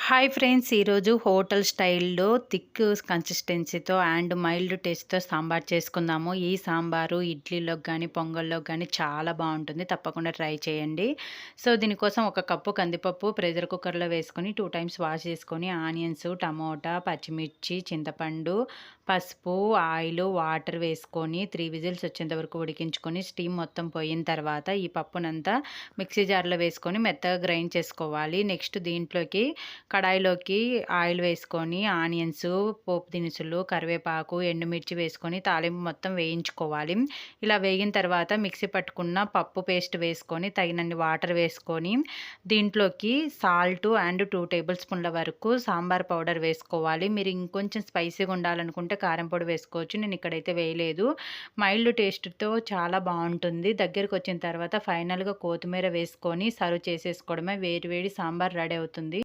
Hi friends, ఈరోజు hotel స్టైల్‌లో thick కన్సిస్టెన్సీతో and mild టేస్ట్‌తో sambar చేసుకుందాము. ఈ సాంబారు ఇడ్లీలోకి గానీ, పొంగల్‌లోకి గానీ చాలా బావుంటుంది. తప్పకుండా ట్రై చేయండి. సో, దీనికోసం ఒక కప్పు కందిపప్పు ప్రెషర్ కుక్కర్‌లో వేసుకొని 2 టైమ్స్ వాష్ చేసుకొని ఆనియన్స్, టమోటా, పచ్చిమిర్చి, చింతపండు, పసుపు, ఆయిలు, వాటర్ వేసుకొని 3 విజిల్స్ వచ్చేంత వరకు ఉడికించుకొని స్టీమ్ మొత్తం పోయిన తర్వాత ఈ పప్పునంతా మిక్సీ జార్‌లో వేసుకొని మెత్తగా గ్రైండ్ చేసుకోవాలి. నెక్స్ట్ దీంట్లోకి కడాయిలోకి ఆయిల్ వేసుకొని ఆనియన్స్, పోపు దినుసులు, కరివేపాకు, ఎండుమిర్చి వేసుకొని తాలింపు మొత్తం వేయించుకోవాలి. ఇలా వేగిన తర్వాత మిక్సీ పట్టుకున్న పప్పు పేస్ట్ వేసుకొని తగినన్ని వాటర్ వేసుకొని దీంట్లోకి సాల్ట్ అండ్ 2 టేబుల్ స్పూన్ల వరకు సాంబార్ పౌడర్ వేసుకోవాలి. మీరు ఇంకొంచెం స్పైసీగా ఉండాలనుకుంటే కారం పొడి వేసుకోవచ్చు. నేను ఇక్కడైతే వేయలేదు. మైల్డ్ టేస్ట్‌తో చాలా బావుంటుంది. దగ్గరకొచ్చిన తర్వాత ఫైనల్‌గా కొత్తిమీర వేసుకొని సర్వ్ చేసేసుకోవడమే. వేడి వేడి సాంబార్ రెడీ అవుతుంది.